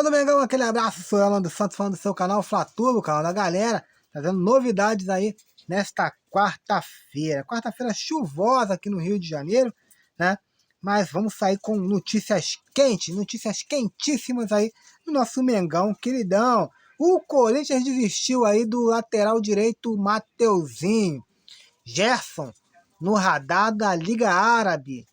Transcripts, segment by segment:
Galera do Mengão, aquele abraço, sou Alan dos Santos, falando do seu canal Fla-Turbo, o canal da galera, trazendo novidades aí nesta quarta-feira. Quarta-feira chuvosa aqui no Rio de Janeiro, né? Mas vamos sair com notícias quentes, notícias quentíssimas aí do nosso Mengão, queridão. O Corinthians desistiu aí do lateral direito Mateuzinho. Gerson, no radar da Liga Árabe.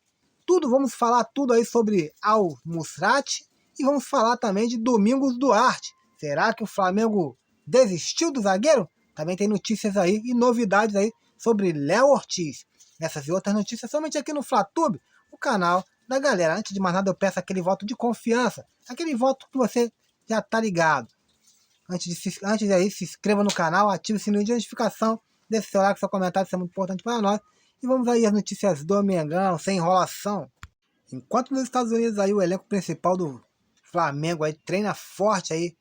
Vamos falar tudo aí sobre Al-Musrati e vamos falar também de Domingos Duarte. Será que o Flamengo desistiu do zagueiro? Também tem notícias aí e novidades aí sobre Léo Ortiz. Essas e outras notícias somente aqui no Fla-Tube, o canal da galera. Antes de mais nada eu peço aquele voto de confiança, aquele voto que você já tá ligado. Antes aí, se inscreva no canal, ative o sininho de notificação, deixe seu like, seu comentário, isso é muito importante para nós. E vamos aí às notícias do Mengão, sem enrolação. Enquanto nos Estados Unidos aí o elenco principal do Flamengo aí treina forte aí,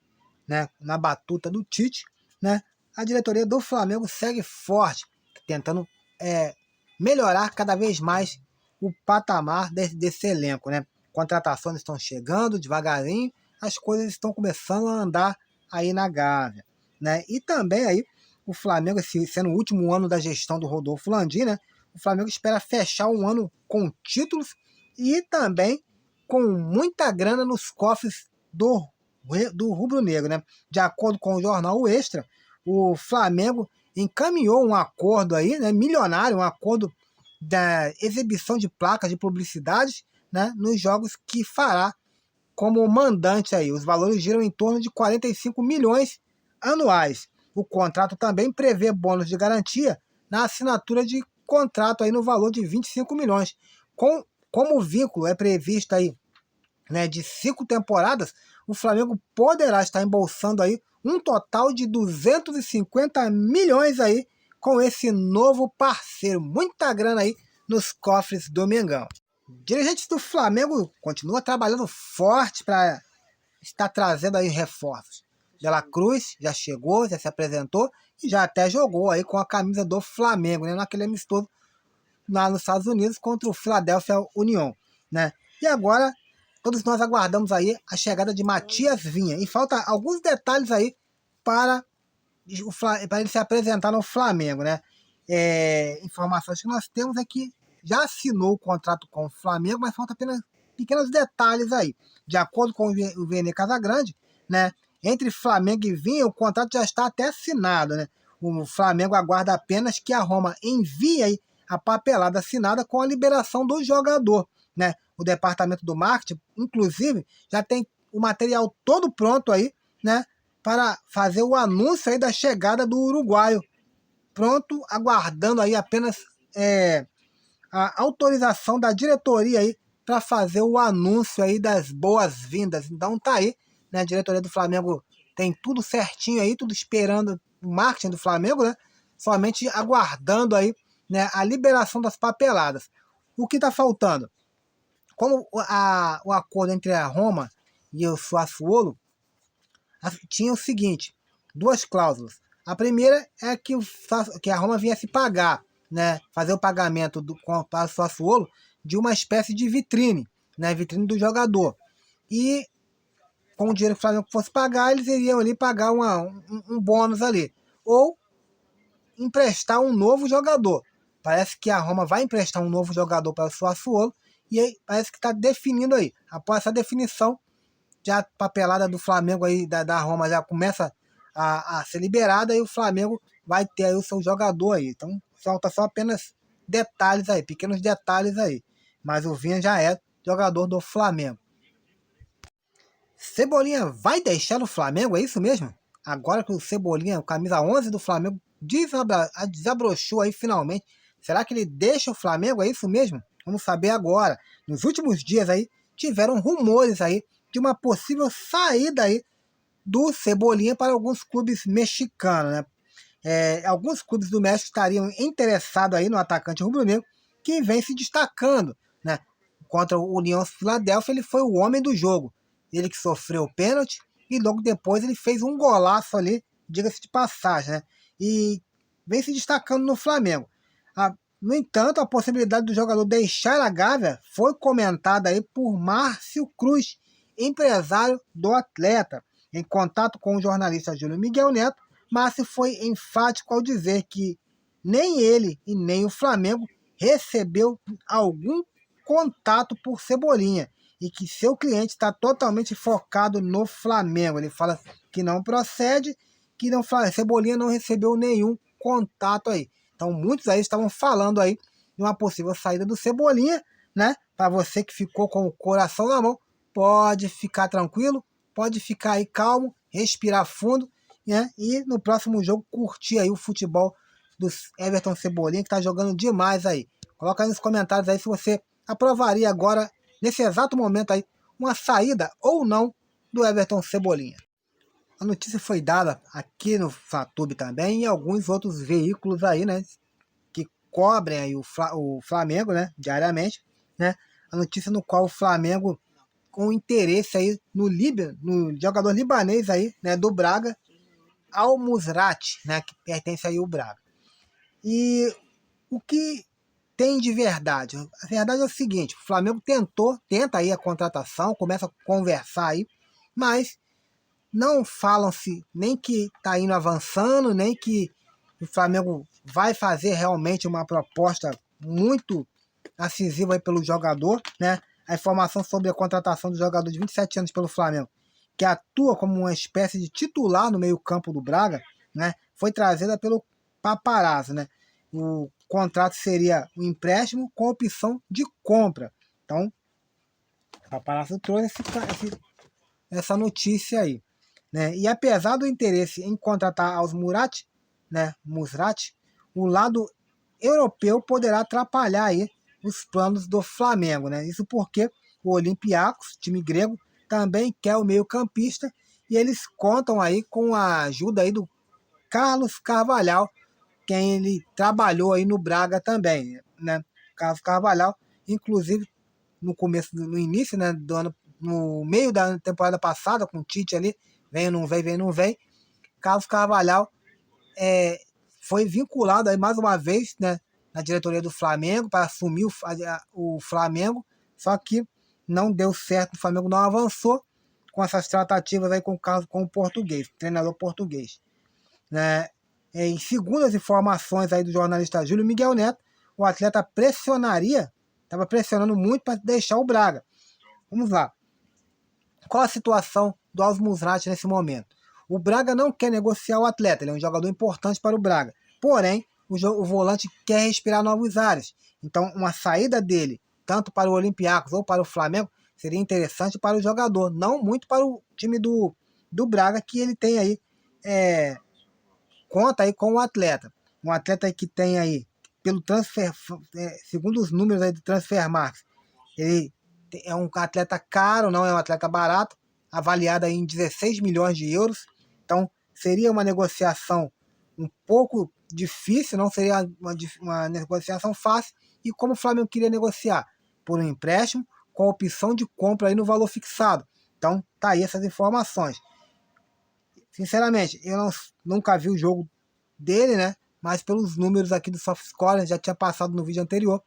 né, na batuta do Tite, né, a diretoria do Flamengo segue forte, tentando melhorar cada vez mais o patamar desse elenco, né. Contratações estão chegando devagarinho, as coisas estão começando a andar aí na Gávea, né. E também aí o Flamengo, sendo o último ano da gestão do Rodolfo Landim, né, o Flamengo espera fechar um ano com títulos e também com muita grana nos cofres do rubro-negro, né? De acordo com o jornal o Extra, o Flamengo encaminhou um acordo aí, né, milionário, um acordo da exibição de placas de publicidade, né, nos jogos que fará como mandante aí. Os valores giram em torno de 45 milhões anuais. O contrato também prevê bônus de garantia na assinatura de contrato aí no valor de 25 milhões. Como o vínculo é previsto aí, né, de 5 temporadas, o Flamengo poderá estar embolsando aí um total de 250 milhões aí com esse novo parceiro. Muita grana aí nos cofres do Mengão. Dirigentes do Flamengo continuam trabalhando forte para estar trazendo aí reforços. De La Cruz já chegou, já se apresentou e já até jogou aí com a camisa do Flamengo, né, naquele amistoso lá nos Estados Unidos contra o Philadelphia Union, né? E agora todos nós aguardamos aí a chegada de Matias Vinha e falta alguns detalhes aí para ele se apresentar no Flamengo, né? Informações que nós temos é que já assinou o contrato com o Flamengo, mas falta apenas pequenos detalhes aí. De acordo com o Vene Casagrande, né? Entre Flamengo e Vinha, o contrato já está até assinado, né? O Flamengo aguarda apenas que a Roma envie aí a papelada assinada com a liberação do jogador, né? O departamento do marketing, inclusive, já tem o material todo pronto aí, né? Para fazer o anúncio aí da chegada do uruguaio. Pronto, aguardando aí apenas a autorização da diretoria aí para fazer o anúncio aí das boas-vindas. Então tá aí, né? A diretoria do Flamengo tem tudo certinho aí, tudo esperando o marketing do Flamengo, né? Somente aguardando aí, né, a liberação das papeladas. O que está faltando? Como o acordo entre a Roma e o Sassuolo tinha o seguinte, duas cláusulas. A primeira é que a Roma viesse pagar, né, fazer o pagamento para o Sassuolo de uma espécie de vitrine, né, vitrine do jogador. E com o dinheiro que o Flamengo fosse pagar, eles iriam ali pagar um bônus ali. Ou emprestar um novo jogador. Parece que a Roma vai emprestar um novo jogador para o Sassuolo e aí parece que está definindo aí. Após essa definição, já a papelada do Flamengo aí, da Roma já começa a ser liberada e o Flamengo vai ter aí o seu jogador aí. Então falta só apenas detalhes aí, pequenos detalhes aí. Mas o Vinha já é jogador do Flamengo. Cebolinha vai deixar o Flamengo, é isso mesmo? Agora que o Cebolinha, o camisa 11 do Flamengo, desabrochou aí finalmente. Será que ele deixa o Flamengo? É isso mesmo? Vamos saber agora. Nos últimos dias aí, tiveram rumores aí de uma possível saída aí do Cebolinha para alguns clubes mexicanos, né? Alguns clubes do México estariam interessados aí no atacante rubro-negro, que vem se destacando, né? Contra o União Filadélfia, ele foi o homem do jogo. Ele que sofreu o pênalti e logo depois ele fez um golaço ali, diga-se de passagem, né? E vem se destacando no Flamengo. No entanto, a possibilidade do jogador deixar a Gávea foi comentada aí por Márcio Cruz, empresário do atleta. Em contato com o jornalista Júlio Miguel Neto, Márcio foi enfático ao dizer que nem ele e nem o Flamengo recebeu algum contato por Cebolinha e que seu cliente está totalmente focado no Flamengo. Ele fala que não procede, que não, Cebolinha não recebeu nenhum contato aí. Então muitos aí estavam falando aí de uma possível saída do Cebolinha, né? Para você que ficou com o coração na mão, pode ficar tranquilo, pode ficar aí calmo, respirar fundo, né? E no próximo jogo curtir aí o futebol do Everton Cebolinha, que tá jogando demais aí. Coloca aí nos comentários aí se você aprovaria agora, nesse exato momento aí, uma saída ou não do Everton Cebolinha. A notícia foi dada aqui no Fatube também e alguns outros veículos aí, né, que cobrem aí o Flamengo, né, diariamente, né, a notícia no qual o Flamengo com interesse aí no jogador libanês aí, né, do Braga, Al Musrati, né, que pertence aí ao Braga. E o que tem de verdade? A verdade é o seguinte, o Flamengo tenta aí a contratação, começa a conversar aí, mas não falam-se nem que está indo avançando, nem que o Flamengo vai fazer realmente uma proposta muito incisiva aí pelo jogador, né? A informação sobre a contratação do jogador de 27 anos pelo Flamengo, que atua como uma espécie de titular no meio-campo do Braga, né? Foi trazida pelo Paparazzo, né? O contrato seria um empréstimo com opção de compra. Então, o Paparazzo trouxe essa notícia aí, né? E apesar do interesse em contratar aos Musrati, o lado europeu poderá atrapalhar aí os planos do Flamengo, né? Isso porque o Olympiacos, time grego, também quer o meio-campista e eles contam aí com a ajuda aí do Carlos Carvalhal, quem ele trabalhou aí no Braga também, né? Carlos Carvalhal, inclusive no início, né, do ano, no meio da temporada passada, com o Tite ali, vem, não vem, vem, não vem, Carlos Carvalhal foi vinculado aí mais uma vez, né, na diretoria do Flamengo para assumir o Flamengo, só que não deu certo, o Flamengo não avançou com essas tratativas aí com o português, treinador português, né? Em segundo as informações aí do jornalista Júlio Miguel Neto, o atleta estava pressionando muito para deixar o Braga. Vamos lá. Qual a situação do Al Musrati nesse momento? O Braga não quer negociar o atleta, ele é um jogador importante para o Braga. Porém, o volante quer respirar novos ares. Então, uma saída dele, tanto para o Olympiacos ou para o Flamengo, seria interessante para o jogador, não muito para o time do Braga, que ele tem aí, conta aí com o atleta. Um atleta que tem aí, pelo transfer, segundo os números aí do Transfermarkt, ele é um atleta caro, não é um atleta barato, avaliado aí em 16 milhões de euros. Então, seria uma negociação um pouco difícil, não seria uma negociação fácil. E como o Flamengo queria negociar? Por um empréstimo com opção de compra aí no valor fixado. Então, tá aí essas informações. Sinceramente, eu nunca vi o jogo dele, né? Mas pelos números aqui do SofaScore, já tinha passado no vídeo anterior,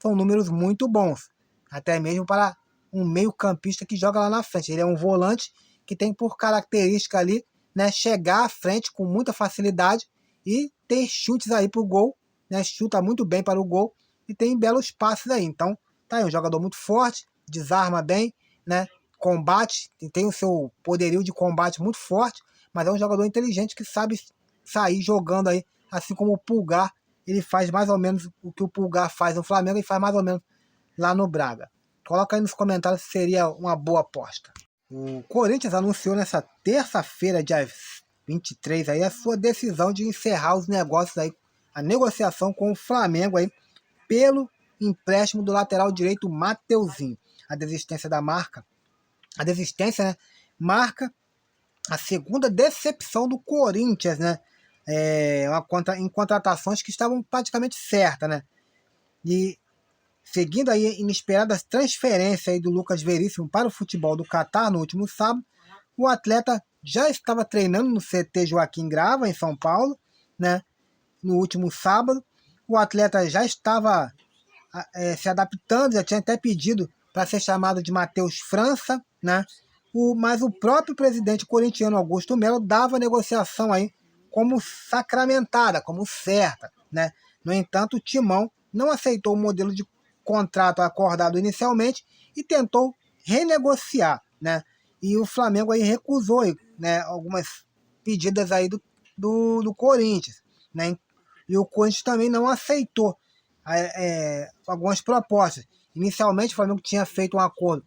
são números muito bons. Até mesmo para um meio-campista que joga lá na frente. Ele é um volante que tem por característica ali, né, chegar à frente com muita facilidade e ter chutes aí para o gol, né? Chuta muito bem para o gol e tem belos passes aí. Então, tá aí um jogador muito forte, desarma bem, né? Combate, tem o seu poderio de combate muito forte, mas é um jogador inteligente que sabe sair jogando aí, assim como o Pulgar, ele faz mais ou menos o que o Pulgar faz no Flamengo e faz mais ou menos lá no Braga. Coloca aí nos comentários se seria uma boa aposta. O Corinthians anunciou nessa terça-feira, dia 23, aí, a sua decisão de encerrar os negócios aí, a negociação com o Flamengo aí, pelo empréstimo do lateral direito Mateuzinho. A desistência, né, marca a segunda decepção do Corinthians, né? Em contratações que estavam praticamente certas, né? E seguindo aí inesperadas transferências aí do Lucas Veríssimo para o futebol do Catar no último sábado, o atleta já estava treinando no CT Joaquim Grava, em São Paulo, né? No último sábado. O atleta já estava se adaptando, já tinha até pedido para ser chamado de Matheus França, né? Mas o próprio presidente corintiano Augusto Melo dava a negociação aí como sacramentada, como certa, né? No entanto, o Timão não aceitou o modelo de contrato acordado inicialmente e tentou renegociar, né? E o Flamengo aí recusou, né, algumas pedidas aí do Corinthians, né? E o Corinthians também não aceitou algumas propostas. Inicialmente, o Flamengo tinha feito um acordo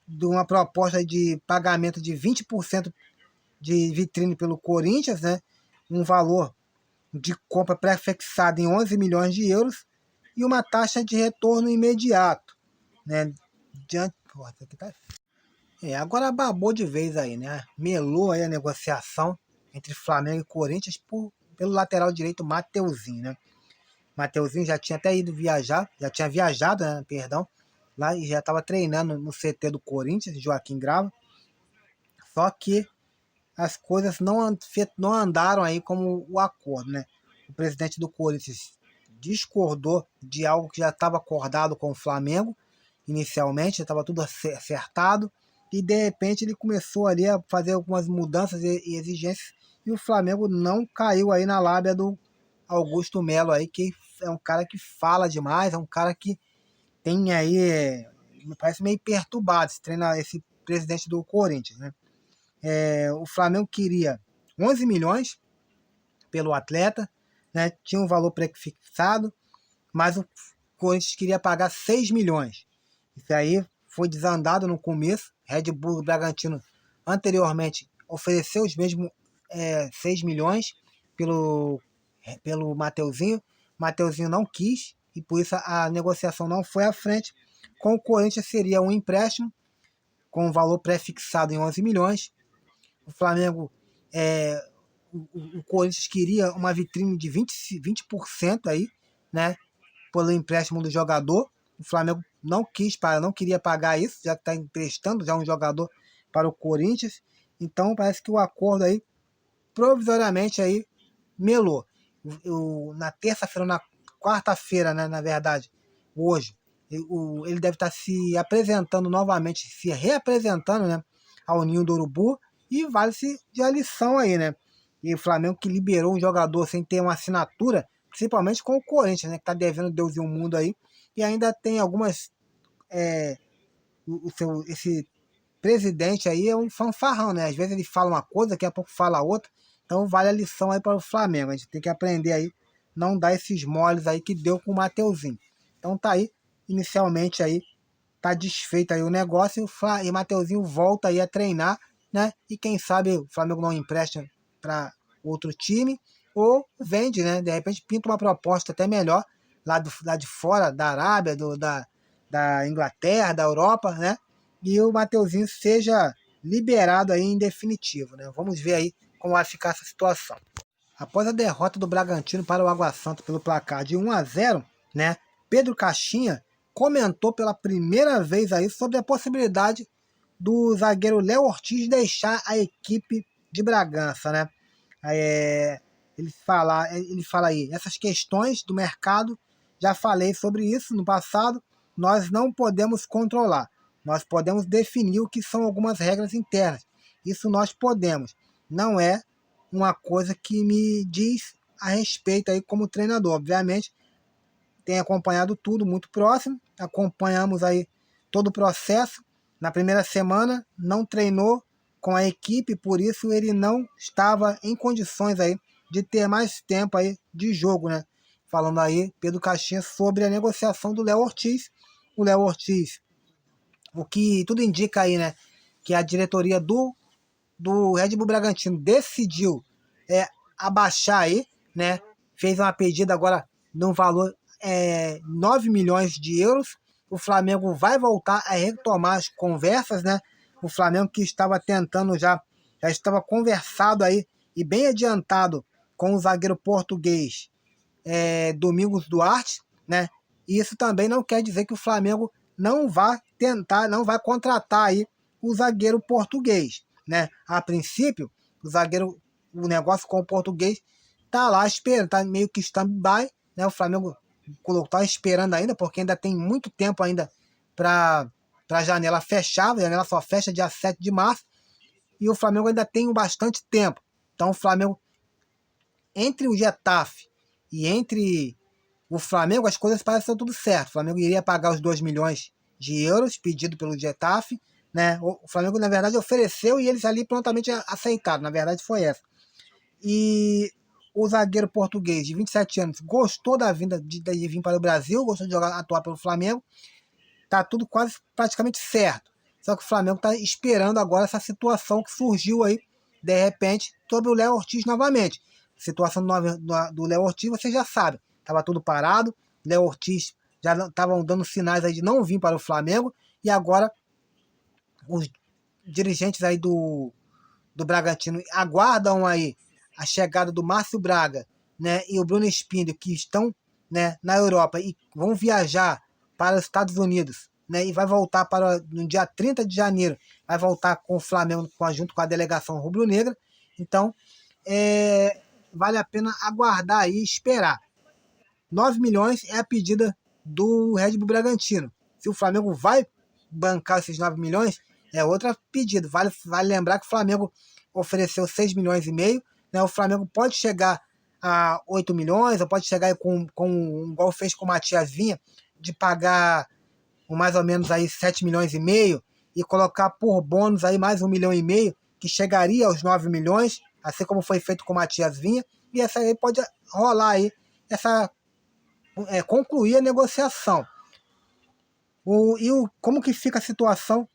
de uma proposta de pagamento de 20% de vitrine pelo Corinthians, né? Um valor de compra pré-fixado em 11 milhões de euros e uma taxa de retorno imediato, né? Diante, porra, isso aqui tá... Agora babou de vez aí, né? Melou aí a negociação entre Flamengo e Corinthians pelo lateral direito Mateuzinho, né? Mateuzinho já tinha até ido viajar, já tinha viajado, né, perdão, lá e já estava treinando no CT do Corinthians, Joaquim Grava. Só que as coisas não andaram aí como o acordo, né? O presidente do Corinthians discordou de algo que já estava acordado com o Flamengo inicialmente, já estava tudo acertado, e de repente ele começou ali a fazer algumas mudanças e exigências, e o Flamengo não caiu aí na lábia do Augusto Melo aí, que é um cara que fala demais, é um cara que tem aí, me parece meio perturbado esse presidente do Corinthians, né? O Flamengo queria 11 milhões pelo atleta, né? Tinha um valor pré-fixado, mas o Corinthians queria pagar 6 milhões. Isso aí foi desandado no começo. Red Bull Bragantino anteriormente ofereceu os mesmos 6 milhões pelo Mateuzinho. Mateuzinho não quis e por isso a negociação não foi à frente. Com o Corinthians seria um empréstimo com um valor pré-fixado em 11 milhões. O Flamengo, o Corinthians queria uma vitrine de 20% aí, né, pelo empréstimo do jogador. O Flamengo não queria pagar isso, já que está emprestando já um jogador para o Corinthians. Então parece que o acordo aí, provisoriamente aí, melou. Na terça-feira, na quarta-feira, né, na verdade, hoje, ele deve estar se apresentando novamente, se reapresentando, né, ao Ninho do Urubu, e vale-se de a lição aí, né? E o Flamengo que liberou um jogador sem ter uma assinatura, principalmente com o Corinthians, né, que está devendo Deus e o mundo aí, e ainda tem algumas... esse presidente aí é um fanfarrão, né? Às vezes ele fala uma coisa, daqui a pouco fala outra. Então vale a lição aí para o Flamengo. A gente tem que aprender aí, não dar esses moles aí que deu com o Mateuzinho. Então tá aí, inicialmente aí, tá desfeito aí o negócio e o Mateuzinho volta aí a treinar, né? E quem sabe o Flamengo não empresta para outro time ou vende, né? De repente pinta uma proposta até melhor lá de fora, da Arábia, da Inglaterra, da Europa, né? E o Mateuzinho seja liberado aí em definitivo, né? Vamos ver aí como vai ficar essa situação. Após a derrota do Bragantino para o Água Santa pelo placar de 1-0, né? Pedro Caixinha comentou pela primeira vez aí sobre a possibilidade do zagueiro Léo Ortiz deixar a equipe de Bragança, né? Ele fala aí, essas questões do mercado, já falei sobre isso no passado, nós não podemos controlar, nós podemos definir o que são algumas regras internas, isso nós podemos, não é uma coisa que me diz a respeito aí como treinador, obviamente, tem acompanhado tudo muito próximo, acompanhamos aí todo o processo. Na primeira semana não treinou com a equipe, por isso ele não estava em condições aí de ter mais tempo aí de jogo, né? Falando aí, Pedro Caixinha, sobre a negociação do Léo Ortiz. O Léo Ortiz, o que tudo indica aí, né? Que a diretoria do Red Bull Bragantino decidiu abaixar aí, né? Fez uma pedida agora num valor 9 milhões de euros. O Flamengo vai voltar a retomar as conversas, né? O Flamengo que estava tentando já estava conversado aí e bem adiantado com o zagueiro português Domingos Duarte, né? E isso também não quer dizer que o Flamengo não vai tentar, não vai contratar aí o zagueiro português, né? A princípio, o negócio com o português tá lá esperando, tá meio que stand-by, né? O Flamengo tá esperando ainda, porque ainda tem muito tempo ainda para para a janela fechar, a janela só fecha dia 7 de março, e o Flamengo ainda tem bastante tempo. Então o Flamengo, entre o Getafe e entre o Flamengo, as coisas parecem tudo certo. O Flamengo iria pagar os 2 milhões de euros pedido pelo Getafe, né? O Flamengo, na verdade, ofereceu e eles ali prontamente aceitaram. Na verdade, foi essa. E o zagueiro português de 27 anos gostou da vinda de vir para o Brasil, gostou de atuar pelo Flamengo. Tá tudo quase praticamente certo. Só que o Flamengo está esperando agora essa situação que surgiu aí, de repente, sobre o Léo Ortiz novamente. A situação do Léo Ortiz, você já sabe. Estava tudo parado. Léo Ortiz já estavam dando sinais aí de não vir para o Flamengo. E agora os dirigentes aí do Bragantino aguardam aí a chegada do Márcio Braga, né, e o Bruno Spindel, que estão, né, na Europa e vão viajar para os Estados Unidos, né, e vai voltar no dia 30 de janeiro, vai voltar com o Flamengo junto com a delegação rubro-negra. Então, vale a pena aguardar aí e esperar. 9 milhões é a pedida do Red Bull Bragantino. Se o Flamengo vai bancar esses 9 milhões, é outra pedida. Vale lembrar que o Flamengo ofereceu 6 milhões e meio, né? O Flamengo pode chegar a 8 milhões, ou pode chegar com igual fez com o Matias Vinha, de pagar mais ou menos aí 7 milhões e meio e colocar por bônus aí mais 1 milhão e meio, que chegaria aos 9 milhões, assim como foi feito com o Matias Vinha, e essa aí pode rolar aí, concluir a negociação. Como que fica a situação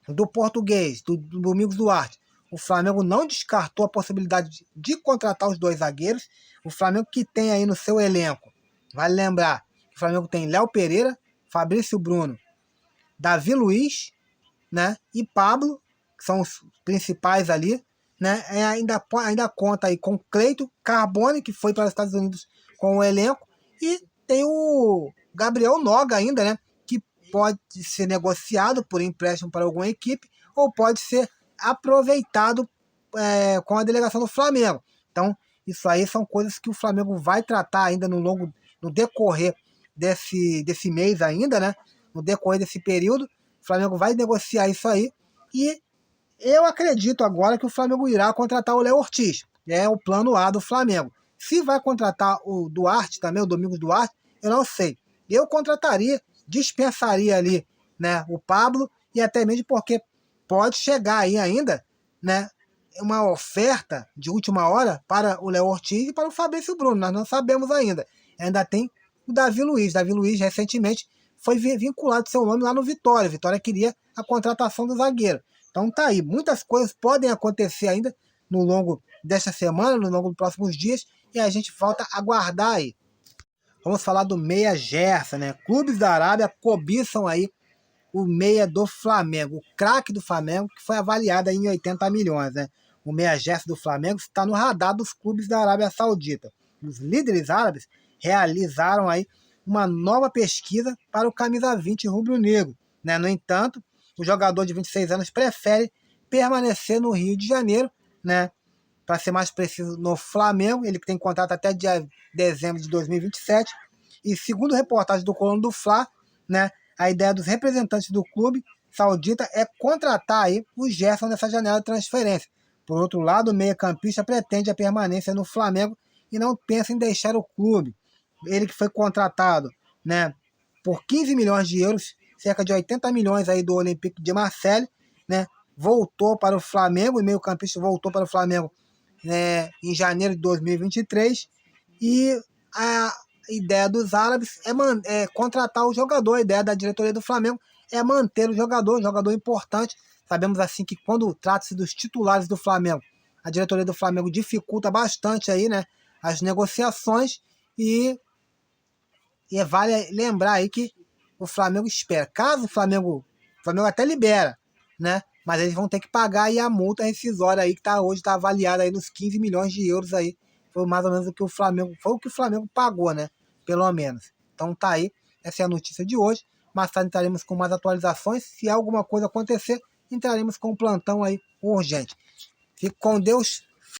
do português, do Domingos Duarte? O Flamengo não descartou a possibilidade de contratar os 2 zagueiros. O Flamengo que tem aí no seu elenco, vale lembrar, o Flamengo tem Léo Pereira, Fabrício Bruno, Davi Luiz, né, e Pablo, que são os principais ali, né? Ainda conta aí com Cleito Carbone, que foi para os Estados Unidos com o elenco, e tem o Gabriel Noga ainda, né, que pode ser negociado por empréstimo para alguma equipe, ou pode ser aproveitado com a delegação do Flamengo. Então, isso aí são coisas que o Flamengo vai tratar ainda no decorrer desse mês ainda, né? No decorrer desse período, o Flamengo vai negociar isso aí, e eu acredito agora que o Flamengo irá contratar o Léo Ortiz. É o plano A do Flamengo. Se vai contratar o Duarte também, o Domingos Duarte, eu não sei. Eu contrataria, dispensaria ali, né, o Pablo, e até mesmo porque pode chegar aí ainda, né, uma oferta de última hora para o Léo Ortiz e para o Fabrício Bruno. Nós não sabemos ainda. Ainda tem o Davi Luiz. Davi Luiz recentemente foi vinculado seu nome lá no Vitória. Vitória queria a contratação do zagueiro. Então tá aí. Muitas coisas podem acontecer ainda no longo desta semana, no longo dos próximos dias, e a gente volta a aguardar aí. Vamos falar do meia Gerson, né? Clubes da Arábia cobiçam aí o meia do Flamengo, o craque do Flamengo, que foi avaliado aí em 80 milhões, né? O meia Gerson do Flamengo está no radar dos clubes da Arábia Saudita. Os líderes árabes realizaram aí uma nova pesquisa para o camisa 20 rubro-negro, né? No entanto, o jogador de 26 anos prefere permanecer no Rio de Janeiro, né? Para ser mais preciso, no Flamengo. Ele tem contrato até dezembro de 2027. E segundo reportagem do Coluna do Fla, né, a ideia dos representantes do clube saudita é contratar aí o Gerson nessa janela de transferência. Por outro lado, o meia-campista pretende a permanência no Flamengo e não pensa em deixar o clube. Ele que foi contratado, né, por 15 milhões de euros, cerca de 80 milhões aí do Olympique de Marseille, né, voltou para o Flamengo, o meio-campista voltou para o Flamengo, né, em janeiro de 2023, e a ideia dos árabes é contratar o jogador. A ideia da diretoria do Flamengo é manter o jogador importante. Sabemos assim que quando trata-se dos titulares do Flamengo, a diretoria do Flamengo dificulta bastante aí, né, as negociações, e vale lembrar aí que o Flamengo espera. Caso o Flamengo até libera, né, mas eles vão ter que pagar aí a multa rescisória aí, que hoje está avaliada aí nos 15 milhões de euros aí. Foi mais ou menos o que o Flamengo pagou, né? Pelo menos. Então tá aí, essa é a notícia de hoje. Mais tarde entraremos com mais atualizações. Se alguma coisa acontecer, entraremos com um plantão aí urgente. Fique com Deus.